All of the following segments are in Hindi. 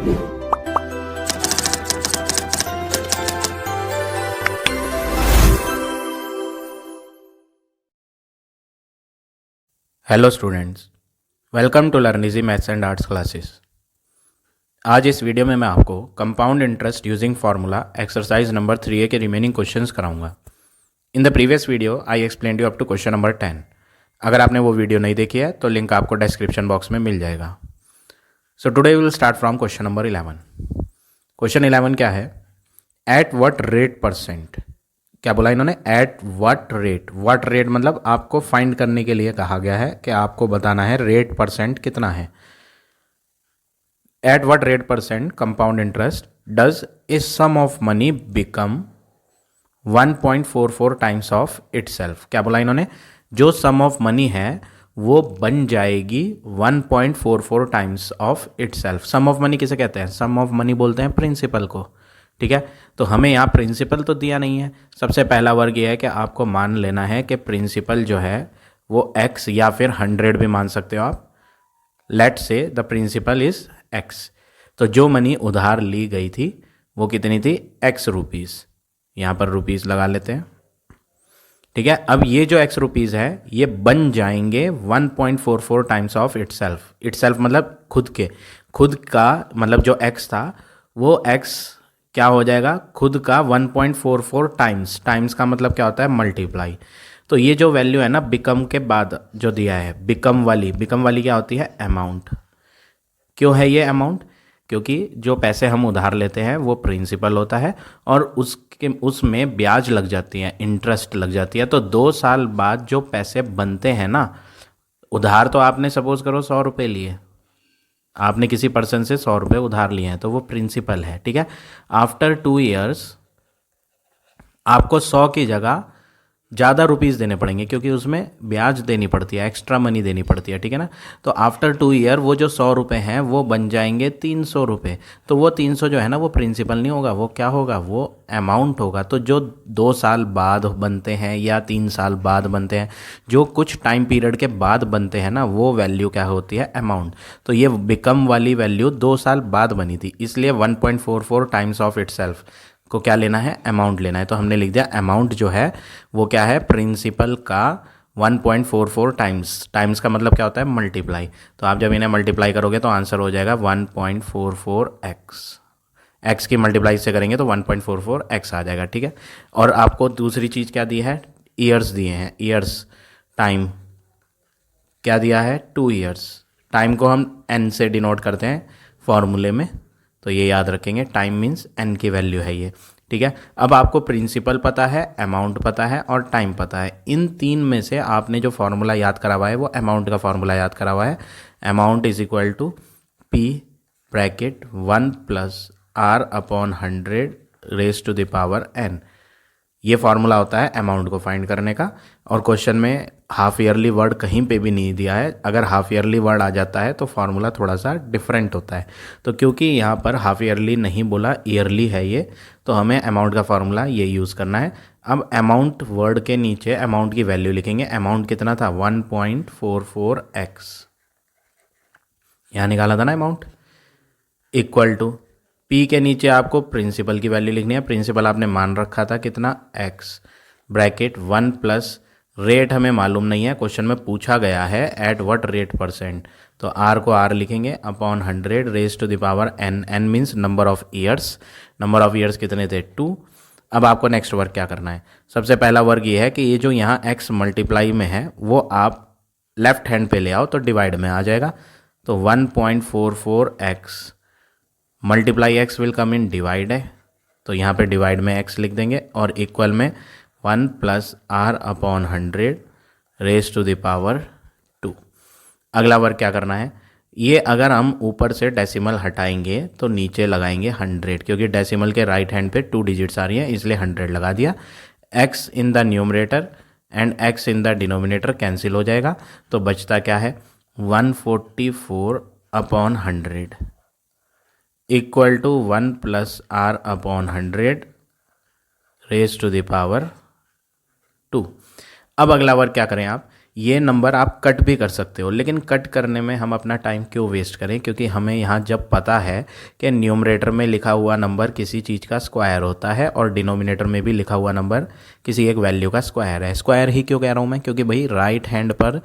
Hello students, welcome to learn easy maths and arts classes. आज इस वीडियो में मैं आपको compound interest using formula exercise number 3A के रिमेनिंग क्वेश्चंस कराऊंगा। In the previous video I explained you up to question number 10। अगर आपने वो वीडियो नहीं देखी है तो लिंक आपको डिस्क्रिप्शन बॉक्स में मिल जाएगा। So today we will start from question number 11। Question 11 क्या है? एट व्हाट रेट परसेंट, क्या बोला इन्होंने? Eight what rate. What rate मतलब आपको फाइंड करने के लिए कहा गया है कि आपको बताना है रेट परसेंट कितना है। At what rate percent compound interest does a sum of money become 1.44 times of itself. क्या बोला इन्होंने? जो सम ऑफ मनी है वो बन जाएगी 1.44 times of itself. Sum of money किसे कहते हैं? सम ऑफ मनी बोलते हैं प्रिंसिपल को। ठीक है, तो हमें यहाँ प्रिंसिपल तो दिया नहीं है। सबसे पहला वर्ग ये है कि आपको मान लेना है कि प्रिंसिपल जो है वो x या फिर 100 भी मान सकते हो आप। लेट से द प्रिंसिपल इज x। तो जो मनी उधार ली गई थी वो कितनी थी? x rupees. यहाँ पर रुपीज़ लगा लेते हैं। ठीक है, अब ये जो x रुपीज़ है ये बन जाएंगे 1.44 टाइम्स ऑफ इटसेल्फ। इटसेल्फ मतलब खुद के, खुद का मतलब जो x था वो x क्या हो जाएगा? खुद का 1.44 टाइम्स। टाइम्स का मतलब क्या होता है? मल्टीप्लाई। तो ये जो वैल्यू है ना बिकम के बाद जो दिया है, बिकम वाली क्या होती है? अमाउंट। क्यों है ये अमाउंट? क्योंकि जो पैसे हम उधार लेते हैं वो प्रिंसिपल होता है और उसमें ब्याज लग जाती है, इंटरेस्ट लग जाती है। तो 2 साल बाद जो पैसे बनते हैं ना, उधार तो आपने सपोज करो 100 रुपये लिए, आपने किसी पर्सन से 100 रुपये उधार लिए हैं तो वो प्रिंसिपल है। ठीक है, आफ्टर 2 ईयर्स आपको 100 की जगह ज़्यादा रुपीज़ देने पड़ेंगे क्योंकि उसमें ब्याज देनी पड़ती है, एक्स्ट्रा मनी देनी पड़ती है। ठीक है ना, तो आफ्टर 2 ईयर वो जो 100 रुपये हैं वो बन जाएंगे 300 रुपये। तो वो 300 जो है ना वो प्रिंसिपल नहीं होगा, वो क्या होगा? वो अमाउंट होगा। तो जो 2 साल बाद बनते हैं या 3 साल बाद बनते हैं, जो कुछ टाइम पीरियड के बाद बनते हैं ना, वो वैल्यू क्या होती है? अमाउंट। तो ये बिकम वाली वैल्यू 2 साल बाद बनी थी, इसलिए 1.44 टाइम्स ऑफ इटसेल्फ को क्या लेना है? अमाउंट लेना है। तो हमने लिख दिया अमाउंट जो है वो क्या है? प्रिंसिपल का 1.44 टाइम्स। टाइम्स का मतलब क्या होता है? मल्टीप्लाई। तो आप जब इन्हें मल्टीप्लाई करोगे तो आंसर हो जाएगा 1.44x। x की मल्टीप्लाई से करेंगे तो 1.44x आ जाएगा। ठीक है, और आपको दूसरी चीज़ क्या दी है? ईयर्स दिए हैं। ईयर्स, टाइम क्या दिया है? 2 ईयर्स। टाइम को हम n से डिनोट करते हैं फॉर्मूले में, तो ये याद रखेंगे। टाइम मीन्स n की वैल्यू है ये। ठीक है, अब आपको प्रिंसिपल पता है, अमाउंट पता है और टाइम पता है। इन 3 में से आपने जो फार्मूला याद करा हुआ है वो अमाउंट का फार्मूला याद करा हुआ है। Amount is equal to p bracket 1 plus r upon 100 raise to the power n। ये फार्मूला होता है अमाउंट को फाइंड करने का। और क्वेश्चन में हाफ ईयरली वर्ड कहीं पे भी नहीं दिया है। अगर हाफ ईयरली वर्ड आ जाता है तो फार्मूला थोड़ा सा डिफरेंट होता है। तो क्योंकि यहाँ पर हाफ ईयरली नहीं बोला, ईयरली है ये, तो हमें अमाउंट का फार्मूला ये यूज़ करना है। अब अमाउंट वर्ड के नीचे अमाउंट की वैल्यू लिखेंगे। अमाउंट कितना था? 1.44x, यहाँ निकाला था ना अमाउंट, इक्वल टू पी के नीचे आपको प्रिंसिपल की वैल्यू लिखनी है। प्रिंसिपल आपने मान रखा था कितना? x ब्रैकेट 1 प्लस रेट हमें मालूम नहीं है, क्वेश्चन में पूछा गया है एट व्हाट रेट परसेंट, तो r को r लिखेंगे upon 100 raise to the power n। n means number of years. Number of years कितने थे? 2। अब आपको नेक्स्ट वर्क क्या करना है? सबसे पहला वर्क ये है कि ये जो यहाँ x मल्टीप्लाई में है वो आप लेफ्ट हैंड पे ले आओ तो डिवाइड में आ जाएगा। तो 1.44x multiply x will come in divide है, तो यहाँ पे डिवाइड में x लिख देंगे और इक्वल में 1 plus r upon 100 raise to the power 2। अगला वर्क क्या करना है? ये अगर हम ऊपर से डेसिमल हटाएंगे तो नीचे लगाएंगे 100, क्योंकि डेसिमल के राइट हैंड पे 2 डिजिट्स आ रही हैं इसलिए 100 लगा दिया। x in the numerator and x in the denominator cancel हो जाएगा, तो बचता क्या है? 144 upon 100 equal to 1 plus r upon 100 raise to the power 2। अब अगला वर्क क्या करें आप? ये नंबर आप कट भी कर सकते हो, लेकिन कट करने में हम अपना टाइम क्यों वेस्ट करें, क्योंकि हमें यहाँ जब पता है कि न्यूमरेटर में लिखा हुआ नंबर किसी चीज़ का स्क्वायर होता है और डिनोमिनेटर में भी लिखा हुआ नंबर किसी एक वैल्यू का स्क्वायर है। स्क्वायर ही क्यों कह रहा हूँ मैं, क्योंकि भाई राइट हैंड पर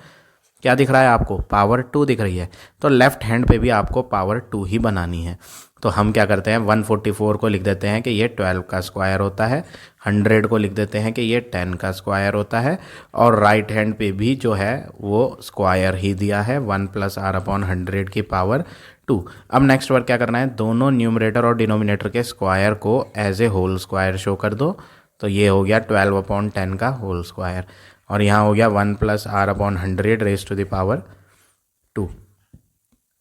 क्या दिख रहा है आपको, पावर 2 दिख रही है, तो लेफ्ट हैंड पे भी आपको पावर 2 ही बनानी है। तो हम क्या करते हैं, 144 को लिख देते हैं कि ये 12 का स्क्वायर होता है, 100 को लिख देते हैं कि ये 10 का स्क्वायर होता है, और राइट हैंड पे भी जो है वो स्क्वायर ही दिया है, 1 + r/100 की पावर 2। अब नेक्स्ट वर्क क्या करना है, दोनों न्यूमरेटर और डिनोमिनेटर के स्क्वायर को as a whole square show कर दो। तो ये हो गया 12/10 का होल स्क्वायर, और यहाँ हो गया 1 + r/100 raise to the power 2।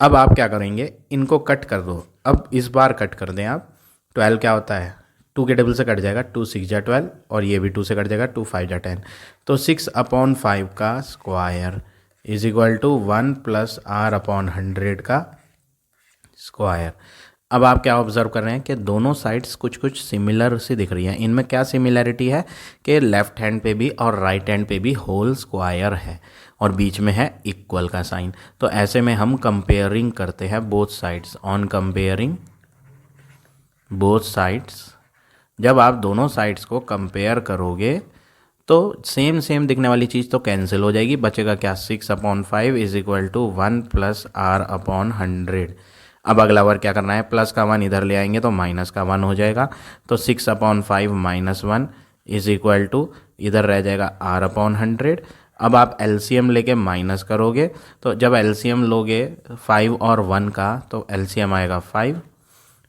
अब आप क्या करेंगे, इनको कट कर दो। अब इस बार कट कर दें आप, 12 क्या होता है, 2 के टेबल से कट जाएगा, 2 6 जा 12, और ये भी 2 से कट जाएगा, 2 5 जा 10। तो 6/5 का square is equal to 1 + r/100 का स्क्वायर। अब आप क्या ऑब्जर्व कर रहे हैं कि दोनों साइड्स कुछ कुछ सिमिलर सी दिख रही हैं। इनमें क्या सिमिलरिटी है कि लेफ्ट हैंड पे भी और राइट हैंड पे भी होल स्क्वायर है और बीच में है इक्वल का साइन। तो ऐसे में हम कंपेयरिंग करते हैं both sides. On comparing both sides, जब आप दोनों साइड्स को कंपेयर करोगे तो सेम दिखने वाली चीज़ तो कैंसिल हो जाएगी, बचेगा क्या, 6/5 इज इक्वल टू 1 + r/100। अब अगला वर्क क्या करना है, प्लस का 1 इधर ले आएंगे तो माइनस का 1 हो जाएगा। तो 6/5 - 1 इज इक्वल टू, इधर रह जाएगा r/100। अब आप एलसीएम लेके माइनस करोगे, तो जब एलसीएम लोगे 5 और 1 का तो एलसीएम आएगा 5।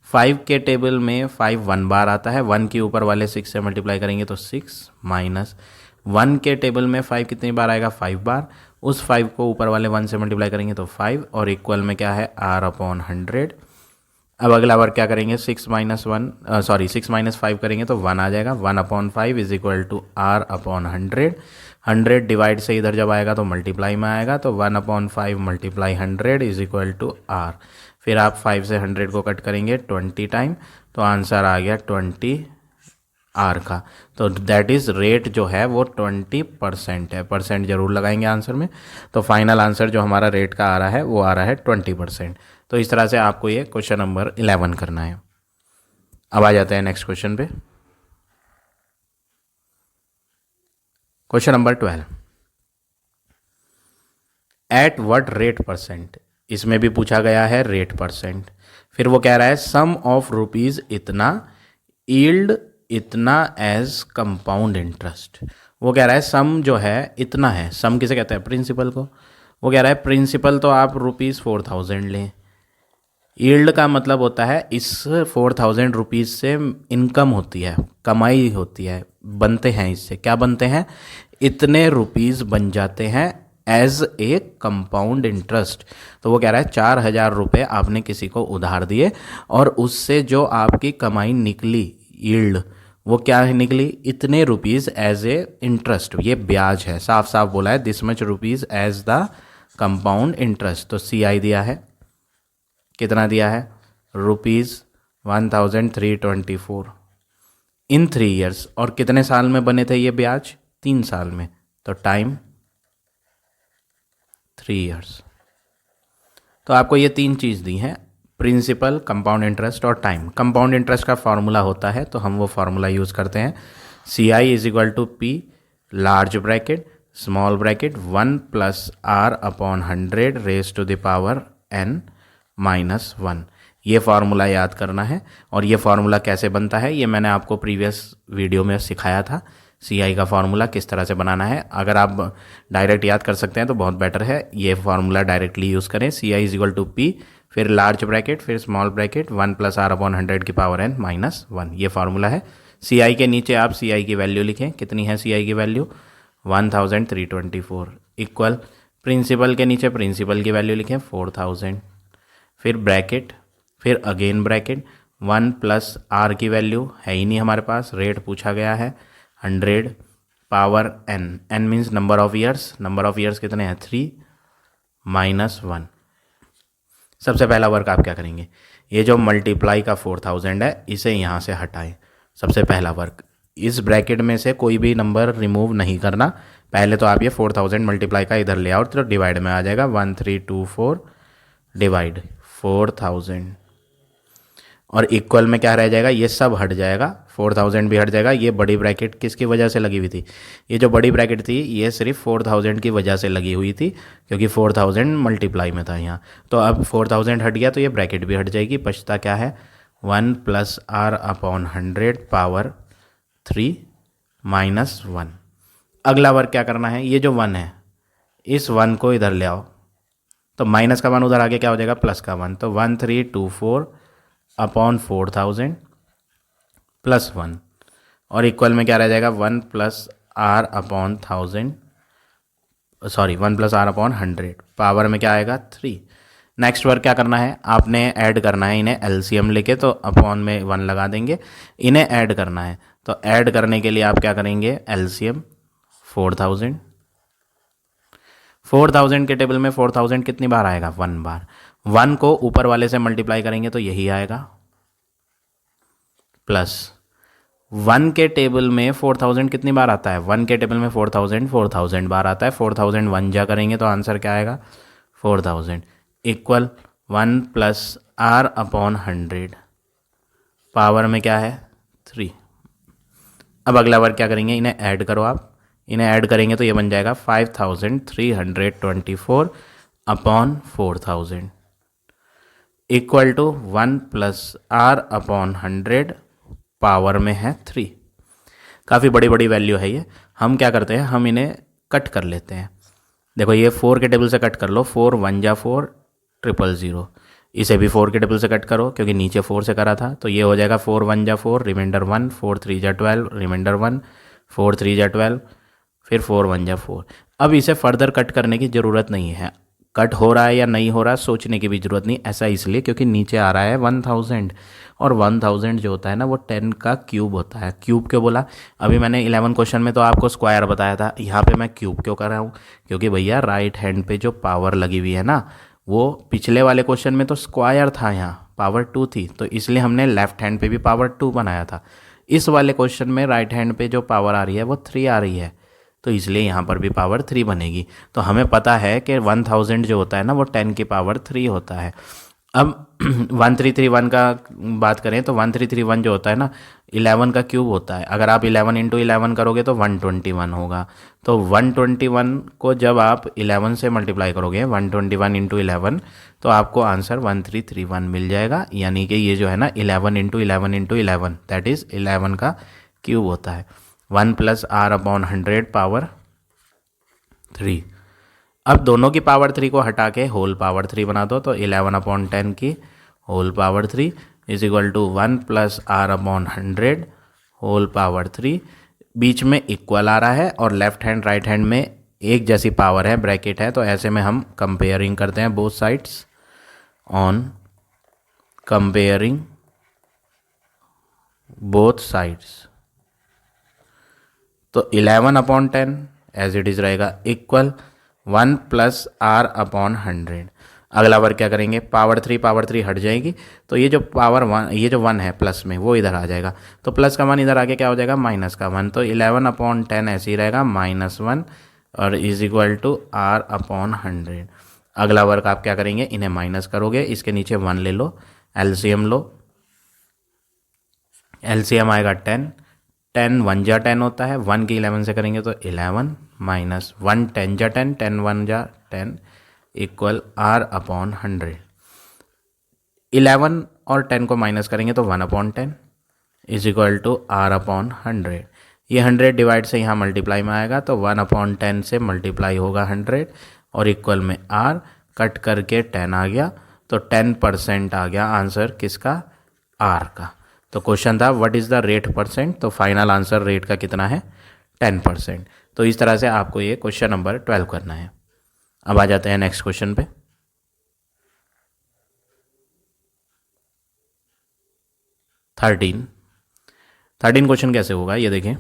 5 के टेबल में 5 1 बार आता है, 1 के ऊपर वाले 6 से मल्टीप्लाई करेंगे तो 6 माइनस 1 के टेबल में 5 कितनी बार आएगा, 5 बार। उस 5 को ऊपर वाले 1 से मल्टीप्लाई करेंगे तो 5, और इक्वल में क्या है, r/100। अब अगला बार क्या करेंगे, 6 - 5 करेंगे तो 1 आ जाएगा, 1/5 is equal to r/100। 100 divide से इधर जब आएगा तो मल्टीप्लाई में आएगा, तो 1/5 × 100 इज इक्वल टू r। फिर आप 5 से 100 को कट करेंगे 20 टाइम, तो आंसर आ गया 20 r का। तो दैट इज़ रेट जो है वो 20% है, परसेंट जरूर लगाएंगे आंसर में। तो फाइनल आंसर जो हमारा रेट का आ रहा है वो आ रहा है 20%। तो इस तरह से आपको ये क्वेश्चन नंबर 11 करना है। अब आ जाते हैं नेक्स्ट क्वेश्चन पे, question number 12। Eight what rate percent, इसमें भी पूछा गया है रेट परसेंट। फिर वो कह रहा है सम ऑफ रुपीज़ इतना, यील्ड इतना एज कंपाउंड इंटरेस्ट। वो कह रहा है सम जो है इतना है, सम किसे कहते हैं, प्रिंसिपल को। वो कह रहा है प्रिंसिपल तो आप ₹4000 लें, यील्ड का मतलब होता है इस 4000 रुपीज़ से इनकम होती है, कमाई होती है, बनते हैं, इससे क्या बनते हैं, इतने रुपीज़ बन जाते हैं एज ए कंपाउंड इंटरेस्ट। तो वो कह रहा है 4000 रुपये आपने किसी को उधार दिए और उससे जो आपकी कमाई निकली, यील्ड, वो क्या है निकली, इतने रुपीज़ एज ए इंटरेस्ट। ये ब्याज है, साफ साफ बोला है, this much rupees as the compound interest. तो CI दिया है, कितना दिया है, ₹1324 इन 3 ईयर्स। और कितने साल में बने थे ये ब्याज, 3 साल में। तो टाइम 3 ईयर्स। तो आपको ये 3 चीज़ दी हैं, प्रिंसिपल, कंपाउंड इंटरेस्ट और टाइम। कंपाउंड इंटरेस्ट का फॉर्मूला होता है, तो हम वो फार्मूला यूज़ करते हैं, CI is equal to P large bracket small bracket 1 + r/100 raise to the power n - 1। ये फार्मूला याद करना है। और ये फार्मूला कैसे बनता है ये मैंने आपको प्रीवियस वीडियो में सिखाया था, CI का फार्मूला किस तरह से बनाना है। अगर आप डायरेक्ट याद कर सकते हैं तो बहुत बेटर है, ये फार्मूला डायरेक्टली यूज़ करें। CI is equal to P, फिर लार्ज ब्रैकेट, फिर स्मॉल ब्रैकेट, 1 + r/100 की पावर n - 1। ये फार्मूला है। CI के नीचे आप CI की वैल्यू लिखें, कितनी है CI की वैल्यू, 1324 इक्वल, प्रिंसिपल के नीचे प्रिंसिपल की वैल्यू लिखें 4000, फिर ब्रैकेट, फिर अगेन ब्रैकेट, 1 + r की वैल्यू है ही नहीं हमारे पास, रेट पूछा गया है 100 power n, n means number of years, number of years कितने हैं 3 - 1। सबसे पहला वर्क आप क्या करेंगे, ये जो मल्टीप्लाई का 4000 है इसे यहाँ से हटाएं। सबसे पहला वर्क इस ब्रैकेट में से कोई भी नंबर रिमूव नहीं करना। पहले तो आप ये 4000 मल्टीप्लाई का इधर ले आओ तो डिवाइड में आ जाएगा 1324 डिवाइड 4000 और इक्वल में क्या रह जाएगा, ये सब हट जाएगा, 4000 भी हट जाएगा। ये बड़ी ब्रैकेट किसकी वजह से लगी हुई थी, ये जो बड़ी ब्रैकेट थी ये सिर्फ 4000 की वजह से लगी हुई थी क्योंकि 4000 मल्टीप्लाई में था यहाँ। तो अब 4000 हट गया तो ये ब्रैकेट भी हट जाएगी। बचता क्या है 1 + r/100 पावर 3 - 1। अगला वर्क क्या करना है, ये जो 1 है इस 1 को इधर ले आओ तो माइनस का 1 उधर आगे क्या हो जाएगा प्लस का 1, तो 1324/4000 + 1 और इक्वल में क्या रह जाएगा 1 + r/1000 सॉरी 1 + r/100 पावर में क्या आएगा 3। नेक्स्ट वर्क क्या करना है, आपने ऐड करना है इन्हें एलसीएम लेके, तो अपॉन में 1 लगा देंगे, इन्हें ऐड करना है। तो ऐड करने के लिए आप क्या करेंगे एलसीएम 4000 के टेबल में 4000 कितनी बार आएगा 1 बार, 1 को ऊपर वाले से मल्टीप्लाई करेंगे तो यही आएगा प्लस 1 के टेबल में 4000 कितनी बार आता है, 1 के टेबल में 4000 बार आता है, 4000 1 जा करेंगे तो आंसर क्या आएगा 4000 इक्वल 1 + r/100 पावर में क्या है 3। अब अगला वर्क क्या करेंगे, इन्हें ऐड करो आप, इन्हें ऐड करेंगे तो ये बन जाएगा 5324/4000 इक्वल टू 1 + r/100 पावर में है 3। काफ़ी बड़ी बड़ी वैल्यू है ये। हम क्या करते हैं, हम इन्हें कट कर लेते हैं। देखो ये 4 के टेबल से कट कर लो, 4 1 जा 4 000, इसे भी 4 के टेबल से कट करो क्योंकि नीचे 4 से करा था, तो ये हो जाएगा 4 1 जा 4 रिमाइंडर 1, 4 3 जा 12 रिमाइंडर 1, 4 3 जा 12 फिर 4 1 जा 4। अब इसे फर्दर कट करने की ज़रूरत नहीं है, कट हो रहा है या नहीं हो रहा सोचने की भी ज़रूरत नहीं। ऐसा इसलिए क्योंकि नीचे आ रहा है 1000 और 1000 जो होता है ना वो 10 का क्यूब होता है। क्यूब क्यों बोला, अभी मैंने 11 क्वेश्चन में तो आपको स्क्वायर बताया था, यहाँ पे मैं क्यूब क्यों कर रहा हूँ, क्योंकि भैया राइट हैंड पे जो पावर लगी हुई है ना वो पिछले वाले क्वेश्चन में तो स्क्वायर था, यहाँ पावर 2 थी, तो इसलिए हमने लेफ्ट हैंड पे भी पावर 2 बनाया था। इस वाले क्वेश्चन में राइट हैंड पे जो पावर आ रही है वो 3 आ रही है, तो इसलिए यहाँ पर भी पावर 3 बनेगी। तो हमें पता है कि 1000 जो होता है ना वो 10 की पावर 3 होता है। अब 1331 का बात करें तो 1331 जो होता है ना 11 का क्यूब होता है। अगर आप 11 × 11 करोगे तो 121 होगा। तो 121 को जब आप 11 से मल्टीप्लाई करोगे 121 × 11 तो आपको आंसर 1331 मिल जाएगा। यानी कि ये जो है ना 11 × 11 × 11 दैट इज़ 11 का क्यूब होता है। 1 + r/100 पावर 3। अब दोनों की पावर 3 को हटा के होल पावर 3 बना दो, तो 11/10 की whole power 3 is equal to 1 + r/100 whole power 3। बीच में इक्वल आ रहा है और लेफ्ट हैंड राइट हैंड में एक जैसी पावर है, ब्रैकेट है, तो ऐसे में हम कंपेयरिंग करते हैं both sides. On comparing both sides तो 11/10 एज इट इज़ रहेगा इक्वल 1 + r/100। अगला वर्क क्या करेंगे, पावर 3 हट जाएगी तो ये जो पावर 1 ये जो 1 है प्लस में वो इधर आ जाएगा, तो प्लस का 1 इधर आके क्या हो जाएगा माइनस का 1, तो 11/10 ऐसे ही रहेगा -1 और इज इक्वल टू r/100। अगला वर्क आप क्या करेंगे, इन्हें माइनस करोगे, इसके नीचे 1 ले लो, एलसीएम लो, एलसीएम आएगा 10 1 जा 10 होता है, 1 की 11 से करेंगे तो 11 माइनस 1 10 जा 10 10 1 जा 10 इक्वल r/100। 11 और 10 को माइनस करेंगे तो 1/10 इज इक्वल टू r/100। ये 100 डिवाइड से यहाँ मल्टीप्लाई में आएगा तो 1/10 से मल्टीप्लाई होगा 100 और इक्वल में r, कट करके 10 आ गया तो 10% आ गया आंसर किसका, r का। तो क्वेश्चन था व्हाट इज़ द रेट %, तो फाइनल आंसर रेट का कितना है 10%। तो इस तरह से आपको ये क्वेश्चन नंबर 12 करना है। अब आ जाते हैं नेक्स्ट क्वेश्चन पे। 13 क्वेश्चन कैसे होगा ये देखें।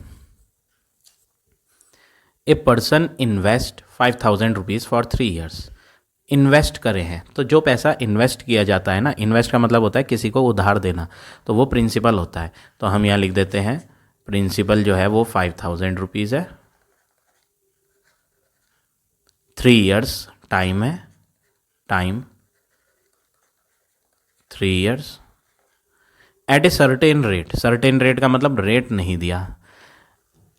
A person invest 5000 rupees for 3 years. Invest करे हैं तो जो पैसा इन्वेस्ट किया जाता है ना, इन्वेस्ट का मतलब होता है किसी को उधार देना, तो वो प्रिंसिपल होता है। तो हम यहाँ लिख देते हैं प्रिंसिपल जो है वो 5000 रुपीज़ है, 3 ईयर्स टाइम है, time 3 years at a certain rate. Certain rate का मतलब रेट नहीं दिया।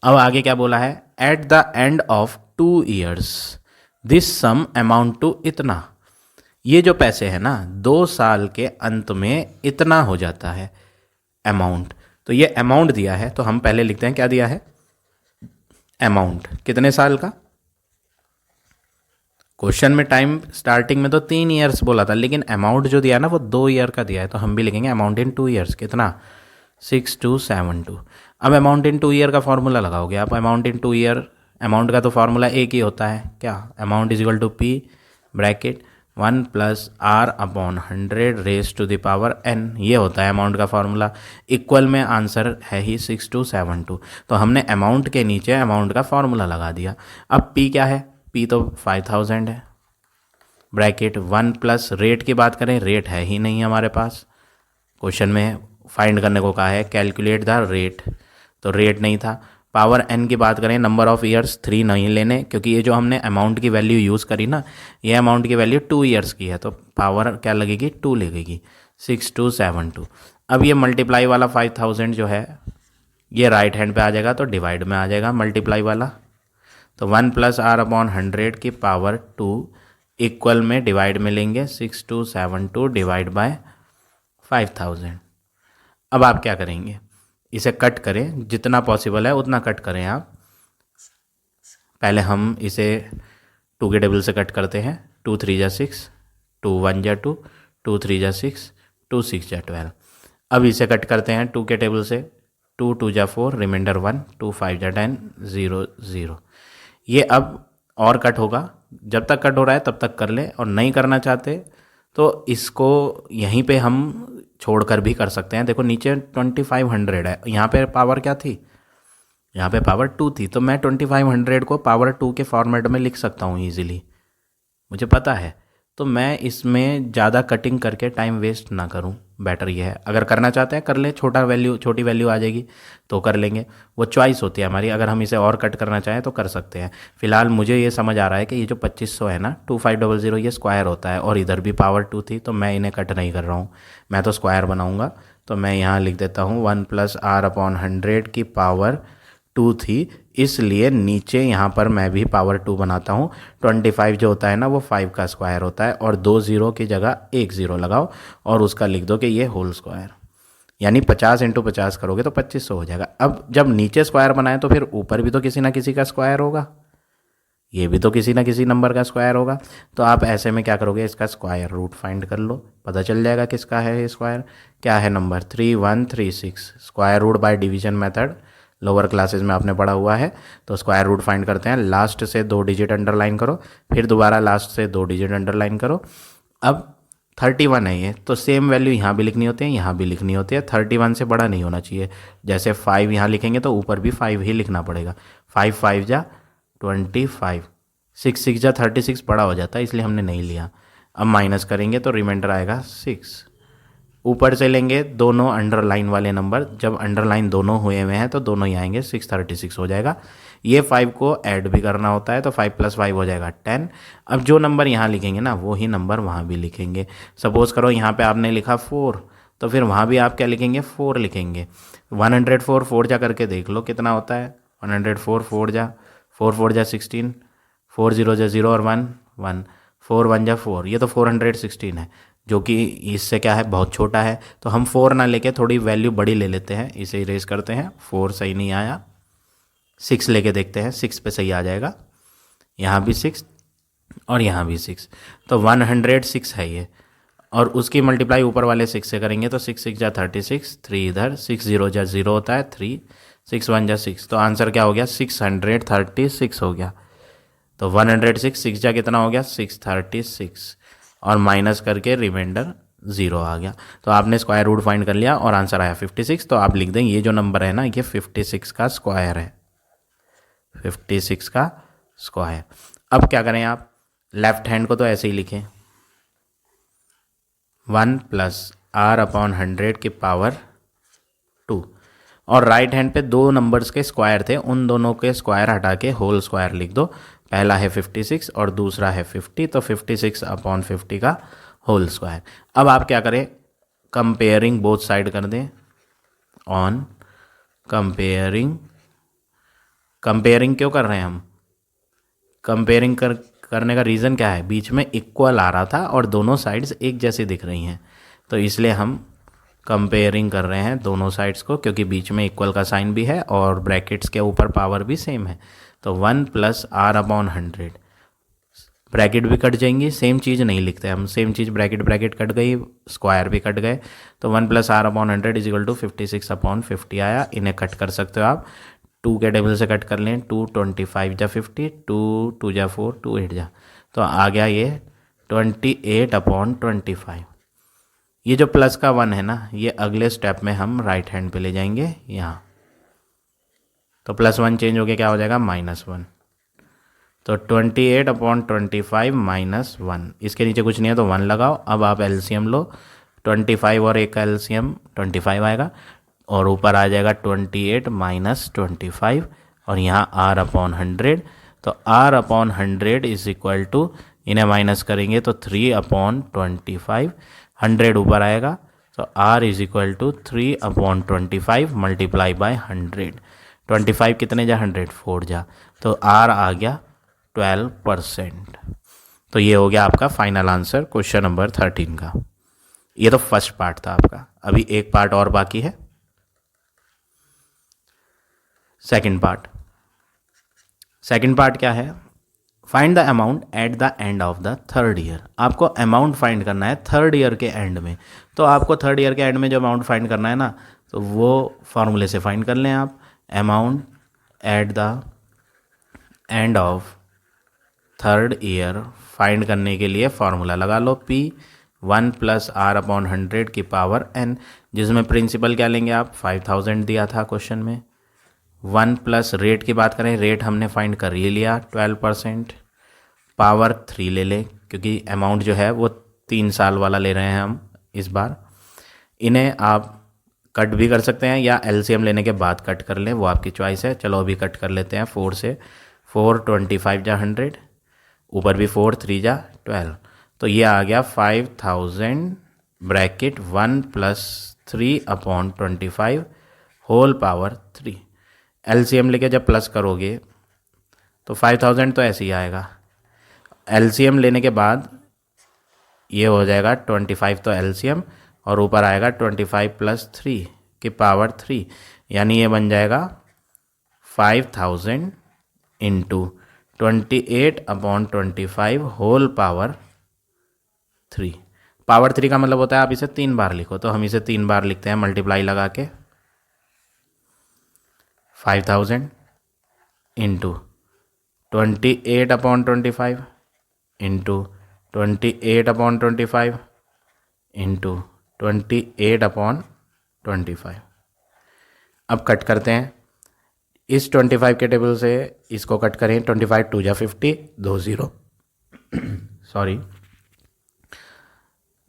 अब आगे क्या बोला है, at the end of 2 years this sum amount to इतना। ये जो पैसे हैं ना 2 साल के अंत में इतना हो जाता है अमाउंट। तो ये अमाउंट दिया है तो हम पहले लिखते हैं क्या दिया है, अमाउंट कितने साल का। क्वेश्चन में टाइम स्टार्टिंग में तो 3 ईयर्स बोला था, लेकिन अमाउंट जो दिया है ना वो 2 ईयर का दिया है, तो हम भी लिखेंगे अमाउंट इन 2 ईयर्स कितना 6272। अब अमाउंट इन 2 ईयर का फॉर्मूला लगाओगे आप। अमाउंट इन 2 ईयर, अमाउंट का तो फॉर्मूला एक ही होता है, क्या, amount is equal to P bracket 1 plus R upon 100 raise to the power n, ये होता है अमाउंट का फॉर्मूला। इक्वल में आंसर है ही 6272, तो हमने अमाउंट के नीचे अमाउंट का फॉर्मूला लगा दिया। अब p क्या है, p तो 5000 है, ब्रैकेट 1 प्लस रेट की बात करें, रेट है ही नहीं हमारे पास, क्वेश्चन में फाइंड करने को कहा है कैलकुलेट द रेट, तो रेट नहीं था। पावर n की बात करें, नंबर ऑफ ईयर्स 3 नहीं लेने, क्योंकि ये जो हमने अमाउंट की वैल्यू यूज़ करी ना, ये अमाउंट की वैल्यू 2 ईयर्स की है, तो पावर क्या लगेगी 2 लगेगी 6272। अब ये मल्टीप्लाई वाला 5000 जो है ये राइट हैंड पे आ जाएगा, तो डिवाइड में आ जाएगा मल्टीप्लाई वाला, तो 1 प्लस आर अपॉन 100 की पावर 2 इक्वल में डिवाइड में लेंगे 6272 डिवाइड बाय 5000। अब आप क्या करेंगे, इसे कट करें, जितना पॉसिबल है उतना कट करें आप। पहले हम इसे 2 के टेबल से कट करते हैं, 2 3 जा 6, 2 1 जा 2, 2 3 जा 6, 2 6 जा 12। अब इसे कट करते हैं 2 के टेबल से, 2 2 जा 4, रिमाइंडर 1, 2 5 जा 10, 0 0। ये अब और कट होगा, जब तक कट हो रहा है तब तक कर ले, और नहीं करना चाहते तो इसको यहीं पे हम छोड़कर भी कर सकते हैं। देखो नीचे 2500 है, यहाँ पे पावर क्या थी, यहाँ पे पावर 2 थी, तो मैं 2500 को पावर 2 के फॉर्मेट में लिख सकता हूँ ईजिली, मुझे पता है। तो मैं इसमें ज़्यादा कटिंग करके टाइम वेस्ट ना करूं, बेटर ये है। अगर करना चाहते हैं कर ले, छोटी वैल्यू आ जाएगी तो कर लेंगे, वो चॉइस होती है हमारी। अगर हम इसे और कट करना चाहें तो कर सकते हैं। फिलहाल मुझे ये समझ आ रहा है कि ये जो 2500 है ना 2500 ये स्क्वायर होता है, और इधर भी पावर 2 थी, तो मैं इन्हें कट नहीं कर रहा हूँ, मैं तो स्क्वायर बनाऊँगा। तो मैं यहाँ लिख देता हूँ 1 प्लस आर अपॉन 100 की पावर 2 थी, इसलिए नीचे यहाँ पर मैं भी पावर 2 बनाता हूँ। 25 जो होता है ना वो 5 का स्क्वायर होता है, और 2 ज़ीरो की जगह 1 ज़ीरो लगाओ और उसका लिख दो कि ये होल स्क्वायर, यानी 50 इंटू 50 करोगे तो 2500 हो जाएगा। अब जब नीचे स्क्वायर बनाए तो फिर ऊपर भी तो किसी ना किसी का स्क्वायर होगा, ये भी तो किसी ना किसी नंबर का स्क्वायर होगा। तो आप ऐसे में क्या करोगे, इसका स्क्वायर रूट फाइंड कर लो, पता चल जाएगा किसका है ये स्क्वायर। क्या है नंबर 3136, square root by division method lower classes में आपने पढ़ा हुआ है। तो स्क्वायर रूट फाइंड करते हैं, लास्ट से 2 डिजिट अंडरलाइन करो, फिर दोबारा लास्ट से 2 डिजिट अंडरलाइन करो। अब 31 है ये, तो सेम वैल्यू यहाँ भी लिखनी होती है, यहाँ भी लिखनी होती है। 31 से बड़ा नहीं होना चाहिए, जैसे 5 यहाँ लिखेंगे तो ऊपर भी 5 ही लिखना पड़ेगा। 5 5 जा 25, 6 6 जा 36 बड़ा हो जाता है, इसलिए हमने नहीं लिया। अब माइनस करेंगे तो रिमाइंडर आएगा 6। ऊपर से लेंगे दोनों अंडरलाइन वाले नंबर, जब अंडरलाइन दोनों हुए हुए हैं तो दोनों ही आएंगे, 636 हो जाएगा। ये 5 को ऐड भी करना होता है, तो 5 + 5 हो जाएगा 10। अब जो नंबर यहाँ लिखेंगे ना वो ही नंबर वहाँ भी लिखेंगे। सपोज़ करो यहाँ पे आपने लिखा 4, तो फिर वहाँ भी आप क्या लिखेंगे, 4 लिखेंगे। 104 4 जा करके देख लो कितना होता है, 104 4 जा 4 4 जा 16, 4 0 जा 0 और 1 1, 4 1 जा 4, ये तो 416 है, जो कि इससे क्या है बहुत छोटा है। तो हम 4 ना लेके थोड़ी वैल्यू बड़ी ले लेते हैं, इसे इरेज करते हैं। 4 सही नहीं आया, 6 लेके देखते हैं, 6 पे सही आ जाएगा। यहाँ भी 6 और यहाँ भी 6, तो 106 है ये, और उसकी मल्टीप्लाई ऊपर वाले 6 से करेंगे तो 6 6 जा 36, 3 इधर, 6 0 जा 0 होता है 3, 6 1 जा 6, तो आंसर क्या हो गया 636 हो गया। तो 106 6 जा कितना हो गया 636, और माइनस करके रिमाइंडर 0 आ गया। तो आपने स्क्वायर रूट फाइंड कर लिया और आंसर आया 56। तो आप लिख दें ये जो नंबर है ना ये 56 का स्क्वायर है, 56 का स्क्वायर। अब क्या करें आप, लेफ्ट हैंड को तो ऐसे ही लिखें, 1 प्लस आर अपॉन 100 की पावर 2, और राइट हैंड पे दो नंबर्स के स्क्वायर थे, उन दोनों के स्क्वायर हटा के होल स्क्वायर लिख दो। पहला है 56 और दूसरा है 50, तो 56/50 का होल स्क्वायर। अब आप क्या करें, कंपेयरिंग बोथ साइड कर दें। ऑन कंपेयरिंग, कंपेयरिंग क्यों कर रहे हैं हम, कंपेयरिंग करने का रीज़न क्या है, बीच में इक्वल आ रहा था और दोनों साइड्स एक जैसी दिख रही हैं, तो इसलिए हम कंपेयरिंग कर रहे हैं दोनों साइड्स को, क्योंकि बीच में इक्वल का साइन भी है और ब्रैकेट्स के ऊपर पावर भी सेम है। तो 1 + r/100, ब्रैकेट भी कट जाएंगी, सेम चीज़ नहीं लिखते हम, सेम चीज़ ब्रैकेट कट गई, स्क्वायर भी कट गए, तो 1 + r/100 = 56/50 आया। इन्हें कट कर सकते हो आप, 2 के टेबल से कट कर लें, 2 25 जा 50, 2 2 जा 4, 2 8 जा, तो आ गया ये 28/25। ये जो प्लस का 1 है ना, ये अगले स्टेप में हम राइट हैंड पे ले जाएंगे यहाँ, तो +1 चेंज हो गया, क्या हो जाएगा -1, तो 28/25 -1, इसके नीचे कुछ नहीं है तो 1 लगाओ। अब आप एलसीएम लो, 25 और एक का एलसीएम 25 आएगा, और ऊपर आ जाएगा 28 - 25, और यहाँ r/100, तो r/100 = इन्हें माइनस करेंगे तो 3/25, 100 ऊपर आएगा, तो r = 3/25 × 100, 25 कितने जा 100, 4 जा, तो r आ गया 12%। तो ये हो गया आपका फाइनल आंसर क्वेश्चन नंबर 13 का। ये तो फर्स्ट पार्ट था आपका, अभी एक पार्ट और बाकी है, सेकंड पार्ट क्या है, find the amount at the end of the third year. आपको अमाउंट फाइंड करना है थर्ड ईयर के एंड में, तो आपको थर्ड ईयर के एंड में जो अमाउंट फाइंड करना है ना, तो वो फार्मूले से फाइंड कर लें आप। Amount at the end of third year find करने के लिए फार्मूला लगा लो, P 1 + r/100 की पावर n, जिसमें प्रिंसिपल क्या लेंगे आप, 5000 दिया था क्वेश्चन में। 1 प्लस रेट की बात करें, रेट हमने फाइंड कर ही लिया 12%, पावर 3 ले लें, क्योंकि अमाउंट जो है वो 3 साल वाला ले रहे हैं हम इस बार। इन्हें आप कट भी कर सकते हैं या एलसीएम लेने के बाद कट कर लें, वो आपकी चॉइस है। चलो अभी कट कर लेते हैं 4 से, 4 25 जा 100, ऊपर भी 4, 3 जा 12, तो ये आ गया 5000 ब्रैकेट 1 + 3/25 होल पावर 3। एलसीएम लेके जब प्लस करोगे तो 5000 तो ऐसे ही आएगा, एलसीएम लेने के बाद ये हो जाएगा 25, तो एलसीएम, और ऊपर आएगा 25 + 3 की पावर 3, यानी ये बन जाएगा 5000 × 28/25 होल पावर 3। पावर 3 का मतलब होता है आप इसे 3 बार लिखो, तो हम इसे 3 बार लिखते हैं मल्टीप्लाई लगा के, 5000 × 28/25 × 28/25 × 28/25। अब कट करते हैं, इस 25 के टेबल से इसको कट करें, 25 2 जा 50, 2 0 सॉरी,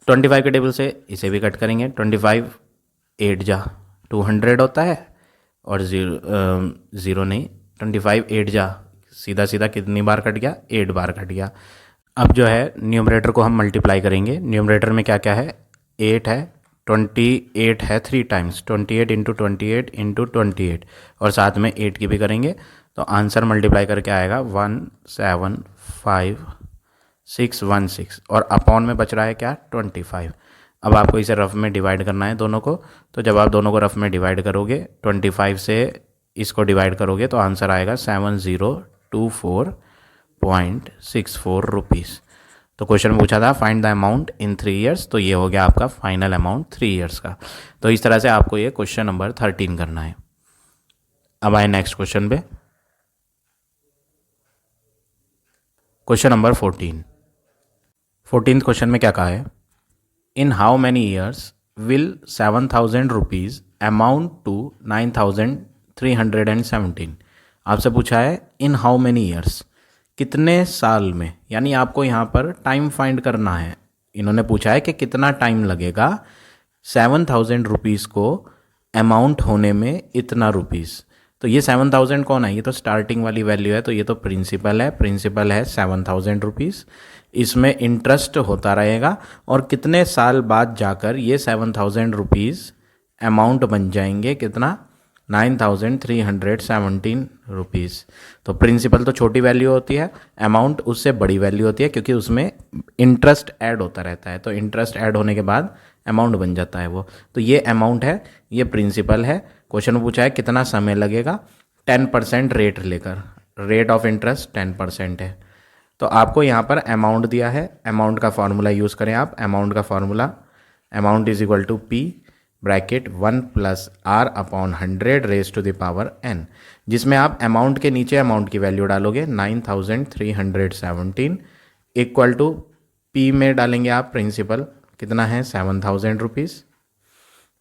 25 के टेबल से इसे भी कट करेंगे, 25 8 जा 200 होता है, और ज़ीरो नहीं, 25 8 जा सीधा सीधा कितनी बार कट गया, 8 बार कट गया। अब जो है न्यूमरेटर को हम मल्टीप्लाई करेंगे, न्यूमरेटर में क्या क्या है, 8 है, 28 है 3 टाइम्स, 28 × 28 × 28, और साथ में 8 की भी करेंगे, तो आंसर मल्टीप्लाई करके आएगा 175,616, और अपॉन में बच रहा है क्या, 25। अब आपको इसे रफ में डिवाइड करना है दोनों को, तो जब आप दोनों को रफ में डिवाइड करोगे, 25 से इसको डिवाइड करोगे तो आंसर आएगा 7024.64 रुपीज़। तो क्वेश्चन में पूछा था find the amount in 3 years, तो ये हो गया आपका फाइनल अमाउंट 3 ईयर्स का। तो इस तरह से आपको ये क्वेश्चन नंबर 13 करना है। अब आए नेक्स्ट क्वेश्चन पे, क्वेश्चन नंबर 14 क्वेश्चन में क्या कहा है, in how many years will 7000 rupees amount to 9317। आपसे पूछा है इन हाउ मैनी ईयर्स, कितने साल में, यानी आपको यहाँ पर टाइम फाइंड करना है। इन्होंने पूछा है कि कितना टाइम लगेगा 7000 रुपीज़ को अमाउंट होने में इतना रुपीज़। तो ये 7,000 कौन है, ये तो स्टार्टिंग वाली वैल्यू है, तो ये तो प्रिंसिपल है, प्रिंसिपल है 7,000 रुपीज़। इसमें इंटरेस्ट होता रहेगा और कितने साल बाद जाकर ये 7,000 रुपीज़ अमाउंट बन जाएंगे, कितना, 9,317 रुपीज़। तो प्रिंसिपल तो छोटी वैल्यू होती है, अमाउंट उससे बड़ी वैल्यू होती है, क्योंकि उसमें इंटरेस्ट ऐड होता रहता है, तो इंटरेस्ट ऐड होने के बाद अमाउंट बन जाता है वो। तो ये अमाउंट है, ये प्रिंसिपल है। क्वेश्चन में पूछा है कितना समय लगेगा, 10% रेट लेकर, रेट ऑफ इंटरेस्ट 10% है। तो आपको यहाँ पर अमाउंट दिया है, अमाउंट का फॉर्मूला यूज़ करें आप। अमाउंट का formula, amount is equal to P bracket 1 + r/100 raise to the power n, जिसमें आप अमाउंट के नीचे अमाउंट की वैल्यू डालोगे 9,317 इक्वल टू पी में डालेंगे आप प्रिंसिपल, कितना है 7,000 रुपीज़,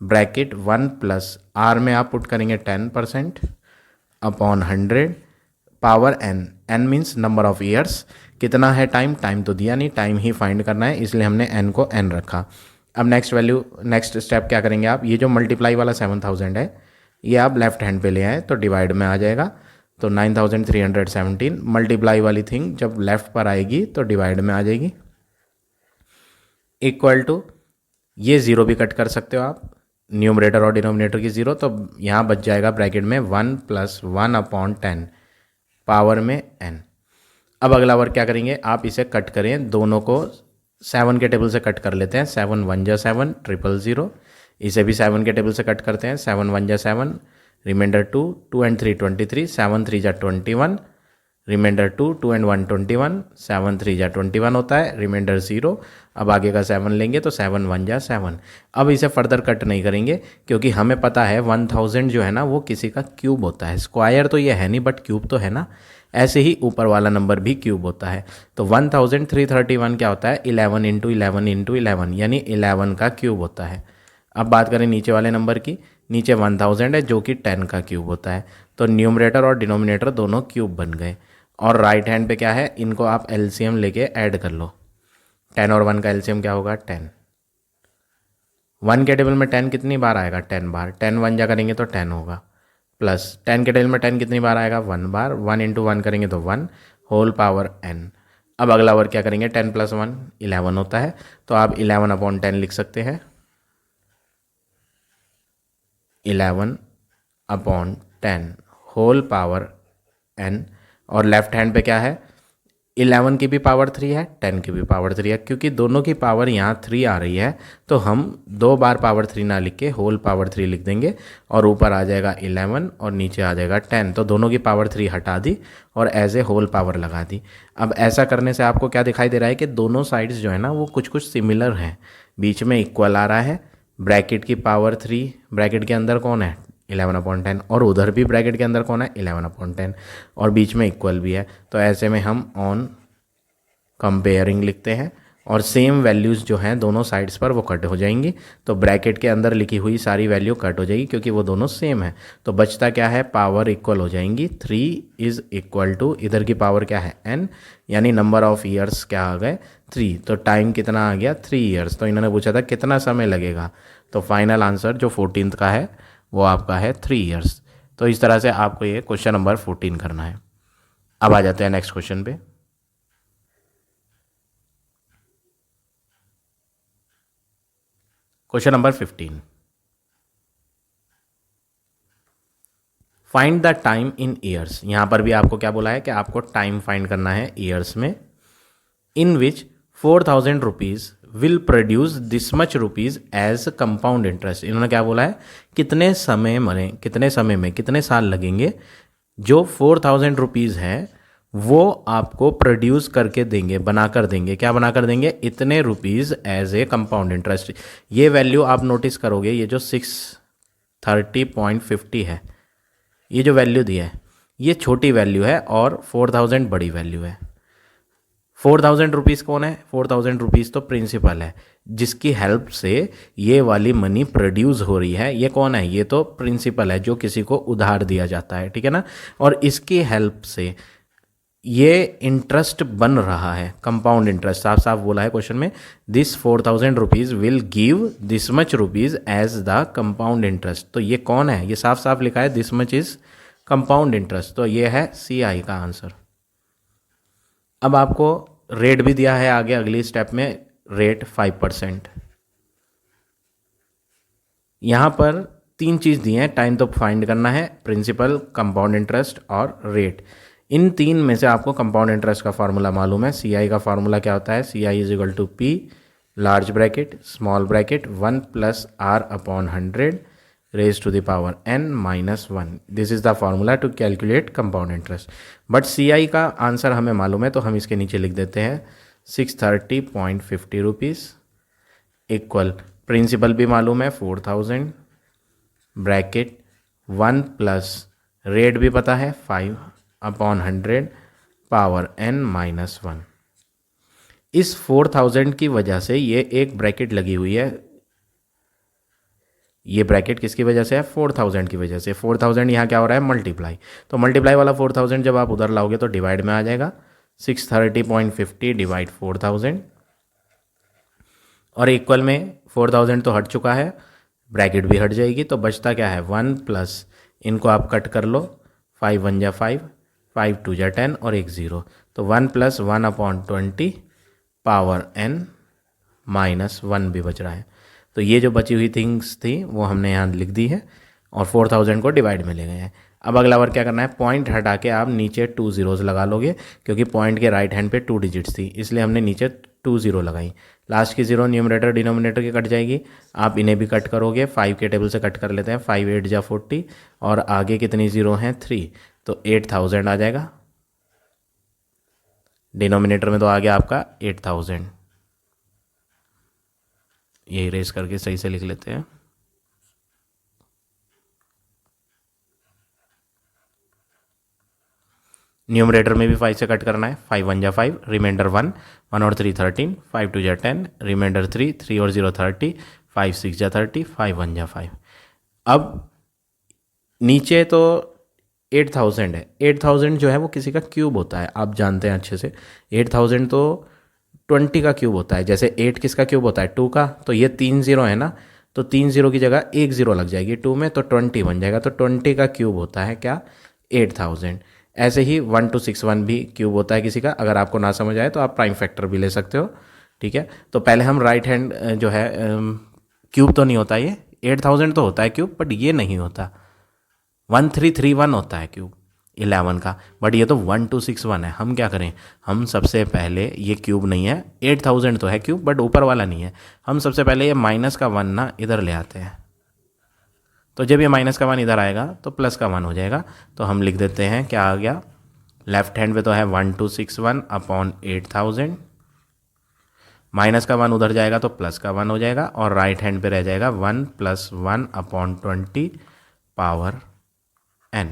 ब्रैकेट 1 + r में आप पुट करेंगे 10% upon 100 power n, n means number of years, कितना है टाइम, टाइम तो दिया नहीं, टाइम ही फाइंड करना है, इसलिए हमने n को n रखा। अब नेक्स्ट स्टेप क्या करेंगे आप, ये जो मल्टीप्लाई वाला 7,000 है ये आप लेफ्ट हैंड पे ले आए तो डिवाइड में आ जाएगा। तो 9,317 मल्टीप्लाई वाली थिंग जब लेफ्ट पर आएगी तो डिवाइड में आ जाएगी, इक्वल टू, ये ज़ीरो भी कट कर सकते हो आप, न्यूमरेटर और डिनोमिनेटर की ज़ीरो, तो यहाँ बच जाएगा ब्रैकेट में 1 + 1/10 पावर में n। अब अगला वर्क क्या करेंगे, आप इसे कट करें, दोनों को 7 के टेबल से कट कर लेते हैं, 7 1 जा 7 000, इसे भी 7 के टेबल से कट करते हैं, 7 1 जा 7, रिमाइंडर 2, 2 and 3 23, 7 3 जा 21, रिमाइंडर 2, 2 and 1 21, 7 3 जा 21 होता है, रिमाइंडर 0। अब आगे का 7 लेंगे तो 7 1 जा 7। अब इसे फर्दर कट नहीं करेंगे क्योंकि हमें पता है 1000 जो है ना वो किसी का क्यूब होता है, स्क्वायर तो ये है नहीं बट क्यूब तो है ना, ऐसे ही ऊपर वाला नंबर भी क्यूब होता है। तो 1331 क्या होता है, 11 × 11 × 11, यानी 11 का क्यूब होता है। अब बात करें नीचे वाले नंबर की, नीचे 1000 है जो कि 10 का क्यूब होता है, तो न्यूमरेटर और डिनोमिनेटर दोनों क्यूब बन गए। और राइट हैंड पे क्या है, इनको आप एलसीएम लेके ऐड कर लो, 10 और 1 का एलसीएम क्या होगा 10, 1 के टेबल में 10 कितनी बार आएगा 10 बार, 10 1 जा करेंगे तो 10 होगा, प्लस 10 के टेबल में 10 कितनी बार आएगा 1 बार, 1 × 1 करेंगे तो 1 होल पावर n। अब अगला वर्क क्या करेंगे, 10 + 1 11 होता है, तो आप 11/10 लिख सकते हैं, 11/10 होल पावर n। और लेफ्ट हैंड पे क्या है, 11 की भी पावर 3 है, 10 की भी पावर 3 है, क्योंकि दोनों की पावर यहाँ 3 आ रही है तो हम 2 बार पावर 3 ना लिख के होल पावर 3 लिख देंगे, और ऊपर आ जाएगा 11 और नीचे आ जाएगा 10, तो दोनों की पावर 3 हटा दी और एज ए होल पावर लगा दी। अब ऐसा करने से आपको क्या दिखाई दे रहा है कि दोनों साइड्स जो है ना वो कुछ कुछ सिमिलर हैं, बीच में इक्वल आ रहा है, ब्रैकेट की पावर 3, ब्रैकेट के अंदर कौन है 11/10, और उधर भी ब्रैकेट के अंदर कौन है 11/10, और बीच में इक्वल भी है। तो ऐसे में हम ऑन कंपेयरिंग लिखते हैं और सेम वैल्यूज़ जो हैं दोनों साइड्स पर वो कट हो जाएंगी, तो ब्रैकेट के अंदर लिखी हुई सारी वैल्यू कट हो जाएगी क्योंकि वो दोनों सेम है। तो बचता क्या है, पावर इक्वल हो जाएंगी, 3 इज़ इक्वल टू, इधर की पावर क्या है n, यानी नंबर ऑफ ईयर्स क्या आ गए 3, तो टाइम कितना आ गया 3 ईयर्स। तो इन्होंने पूछा था कितना समय लगेगा, तो फाइनल आंसर जो 14th का है वो आपका है 3 ईयर्स। तो इस तरह से आपको ये क्वेश्चन नंबर 14 करना है। अब आ जाते हैं नेक्स्ट क्वेश्चन पे। Question number 15, find the time in years. यहाँ पर भी आपको क्या बोला है कि आपको टाइम फाइंड करना है ईयर्स में, in which 4,000 rupees will produce this much rupees as compound interest. इन्होंने क्या बोला है, कितने समय में कितने साल लगेंगे जो 4,000 रुपीज़ है वो आपको प्रोड्यूस करके देंगे, बना कर देंगे। क्या बना कर देंगे, इतने rupees as a compound interest. ये वैल्यू आप नोटिस करोगे, ये जो 630.50 है, ये जो वैल्यू दी है ये छोटी वैल्यू है और 4,000 बड़ी वैल्यू है। 4,000 रुपीज़ कौन है, 4,000 रुपीज़ तो प्रिंसिपल है जिसकी हेल्प से ये वाली मनी प्रोड्यूस हो रही है। ये कौन है, ये तो प्रिंसिपल है जो किसी को उधार दिया जाता है, ठीक है ना। और इसकी हेल्प से ये इंटरेस्ट बन रहा है, कंपाउंड इंटरेस्ट साफ साफ बोला है क्वेश्चन में, this 4000 rupees will give this much rupees as the compound interest. तो ये कौन है, ये साफ साफ लिखा है this much is compound interest, तो ये है सी आई का आंसर। अब आपको रेट भी दिया है आगे अगली स्टेप में, रेट 5%। यहाँ पर 3 चीज़ दी हैं, टाइम तो फाइंड करना है, प्रिंसिपल, कंपाउंड इंटरेस्ट और रेट। इन 3 में से आपको कंपाउंड इंटरेस्ट का फार्मूला मालूम है। सी आई का फार्मूला क्या होता है, C I is equal to P large bracket small bracket 1 plus R upon 100 raise to the power n minus 1। This is the formula to calculate compound interest. But C I का आंसर हमें मालूम है, तो हम इसके नीचे लिख देते हैं 630.50 रुपीज़ इक्वल, प्रिंसिपल भी मालूम है 4000 ब्रैकेट 1 प्लस रेट भी पता है 5 अपॉन 100 पावर n माइनस 1। इस 4000 की वजह से ये एक ब्रैकेट लगी हुई है, ये ब्रैकेट किसकी वजह से है, 4000 की वजह से। 4000 यहाँ क्या हो रहा है, मल्टीप्लाई, तो मल्टीप्लाई वाला 4000 जब आप उधर लाओगे तो डिवाइड में आ जाएगा, 630.50 डिवाइड 4000 और इक्वल में 4000 तो हट चुका है, ब्रैकेट भी हट जाएगी, तो बचता क्या है 1 प्लस, इनको आप कट कर लो, 5 1 जा 5, 5 2 जा 10 और एक 0, तो 1 plus 1 upon 20 power n minus 1 भी बच रहा है। तो ये जो बची हुई थिंग्स थी वो हमने यहाँ लिख दी है और 4000 को डिवाइड में ले गए हैं। अब अगला वर्क क्या करना है, पॉइंट हटा के आप नीचे 2 zeros लगा लोगे, क्योंकि पॉइंट के राइट हैंड पे 2 डिजिट्स थी, इसलिए हमने नीचे 2 0 लगाई। लास्ट की 0 न्यूमरेटर डिनोमिनेटर की कट जाएगी, आप इन्हें भी कट करोगे, 5 के टेबल से कट कर लेते हैं, 5 8 जा 40 और आगे कितनी 0 हैं 3, तो 8000 आ जाएगा। डिनोमिनेटर में तो आ गया आपका 8000, ये इरेज करके सही से लिख लेते हैं। न्यूमरेटर में भी 5 से कट करना है, 5 1 जा 5, रिमाइंडर 1, 1 और 3 13, 5 2 जा 10, रिमाइंडर 3, 3 और 0 30, 5 6 जा 30, 5 1 जा 5। अब नीचे तो 8000 है, 8000 जो है वो किसी का क्यूब होता है, आप जानते हैं अच्छे से, 8000 तो 20 का क्यूब होता है, जैसे 8 किसका क्यूब होता है 2 का, तो ये 3 0 है ना, तो 3 0 की जगह 1 0 लग जाएगी 2 में, तो 20 बन जाएगा, तो 20 का क्यूब होता है क्या 8000। ऐसे ही 1261 भी क्यूब होता है किसी का, अगर आपको ना समझ आए तो आप प्राइम फैक्टर भी ले सकते हो, ठीक है। तो पहले हम राइट हैंड जो है क्यूब तो नहीं होता ये, 8000 तो होता है क्यूब, बट ये नहीं होता, 1331 होता है क्यूब 11 का, बट ये तो 1261 है। हम क्या करें, हम सबसे पहले, ये क्यूब नहीं है, 8000 तो है क्यूब बट ऊपर वाला नहीं है, हम सबसे पहले ये माइनस का 1 ना इधर ले आते हैं, तो जब ये माइनस का 1 इधर आएगा तो प्लस का 1 हो जाएगा, तो हम लिख देते हैं क्या आ गया, लेफ्ट हैंड पे तो है 1261 अपॉन 8000, माइनस का 1 उधर जाएगा तो प्लस का 1 हो जाएगा, और राइट हैंड पे रह जाएगा 1 प्लस 1 अपॉन 20 पावर n।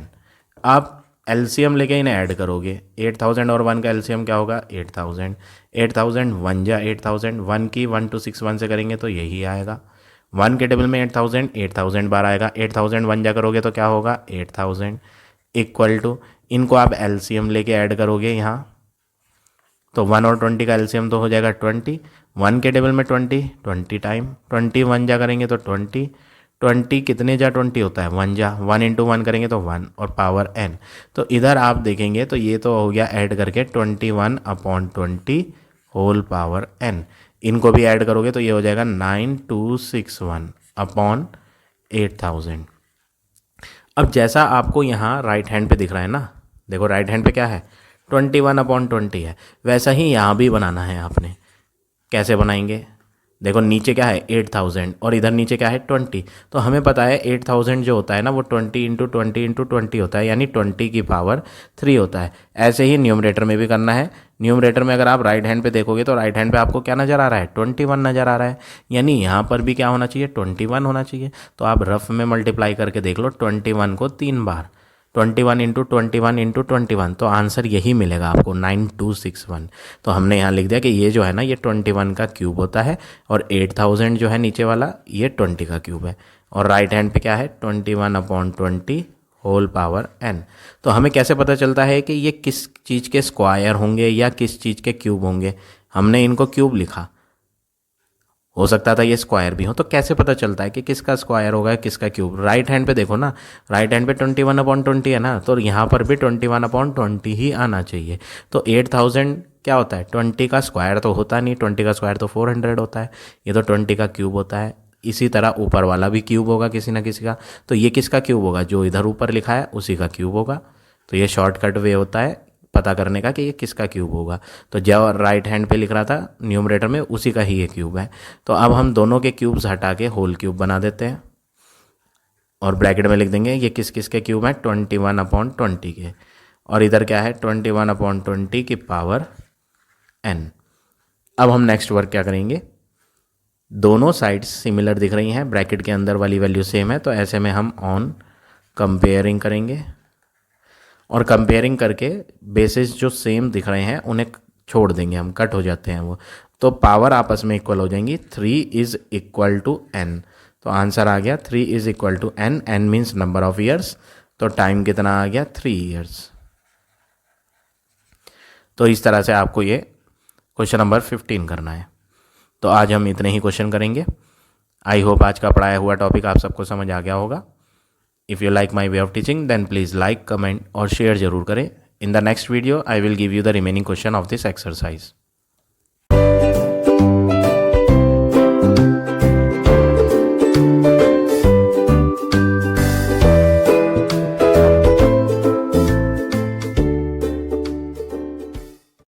आप एलसीएम लेके इन्हें ऐड करोगे, 8000 और 1 का एलसीएम क्या होगा 8000, 8000 1 जा 8000, 1 की 1261 से करेंगे तो यही आएगा, 1 के टेबल में 8000, 8000 बार आएगा, 8000 1 जा करोगे तो क्या होगा 8000 इक्वल टू, इनको आप एलसीएम लेके ऐड करोगे यहाँ, तो 1 और 20 का एलसीएम तो हो जाएगा 20, 1 के टेबल में 20, 20 टाइम 20 1 जा करेंगे तो 20, 20 कितने जा 20 होता है 1 जा, 1 इंटू 1 करेंगे तो 1 और पावर n। तो इधर आप देखेंगे तो ये तो हो गया ऐड करके 21 अपॉन 20 होल पावर n, इनको भी ऐड करोगे तो ये हो जाएगा 9261 अपॉन 8000। अब जैसा आपको यहाँ राइट हैंड पे दिख रहा है ना, देखो राइट हैंड पे क्या है 21 अपॉन 20 है, वैसा ही यहाँ भी बनाना है आपने। कैसे बनाएंगे, देखो नीचे क्या है 8000 और इधर नीचे क्या है 20, तो हमें पता है 8000 जो होता है ना वो 20 इंटू 20 इंटू 20 होता है, यानी 20 की पावर 3 होता है। ऐसे ही न्यूमरेटर में भी करना है, न्यूमरेटर में अगर आप राइट हैंड पे देखोगे तो राइट हैंड पे आपको क्या नज़र आ रहा है 21 नज़र आ रहा है, यानी यहाँ पर भी क्या होना चाहिए 21 होना चाहिए। तो आप रफ में मल्टीप्लाई करके देख लो 21 को 3 बार, 21 इंटू 21 इंटू 21, तो आंसर यही मिलेगा आपको 9261। तो हमने यहाँ लिख दिया कि ये जो है ना ये 21 का क्यूब होता है, और 8000 जो है नीचे वाला ये 20 का क्यूब है, और राइट हैंड पे क्या है 21 अपॉन 20 होल पावर n। तो हमें कैसे पता चलता है कि ये किस चीज़ के स्क्वायर होंगे या किस चीज़ के क्यूब होंगे? हमने इनको क्यूब लिखा, हो सकता था ये स्क्वायर भी हो, तो कैसे पता चलता है कि किसका स्क्वायर होगा किसका क्यूब? राइट हैंड पे देखो ना, राइट हैंड पे 21/20 है ना, तो यहाँ पर भी 21/20 ही आना चाहिए। तो 8000 क्या होता है? 20 का स्क्वायर तो होता नहीं, 20 का स्क्वायर तो 400 होता है, ये तो 20 का क्यूब होता है। इसी तरह ऊपर वाला भी क्यूब होगा किसी ना किसी का, तो ये किसका क्यूब होगा? जो इधर ऊपर लिखा है उसी का क्यूब होगा। तो ये शॉर्टकट वे होता है पता करने का कि ये किसका क्यूब होगा। तो जो राइट हैंड पे लिख रहा था न्यूमरेटर में, उसी का ही ये क्यूब है। तो अब हम दोनों के क्यूब्स हटा के होल क्यूब बना देते हैं और ब्रैकेट में लिख देंगे ये किस किस के क्यूब हैं? 21/20 के। और इधर क्या है? 21/20 की पावर n। अब हम नेक्स्ट वर्क क्या करेंगे? दोनों साइड्स सिमिलर दिख रही हैं, ब्रैकेट के अंदर वाली वैल्यू सेम है, तो ऐसे में हम ऑन कंपेयरिंग करेंगे और कंपेयरिंग करके बेसिस जो सेम दिख रहे हैं उन्हें छोड़ देंगे, हम कट हो जाते हैं वो, तो पावर आपस में इक्वल हो जाएंगी। 3 इज इक्वल टू n। तो आंसर आ गया 3 is equal to n। n means number of years, तो टाइम कितना आ गया? 3 ईयर्स। तो इस तरह से आपको ये क्वेश्चन नंबर 15 करना है। तो आज हम इतने ही क्वेश्चन करेंगे। आई होप आज का पढ़ाया हुआ टॉपिक आप सबको समझ आ गया होगा। If you like my way of teaching then please like, comment और शेयर जरूर करें। In the next video I will give you the remaining question of this exercise.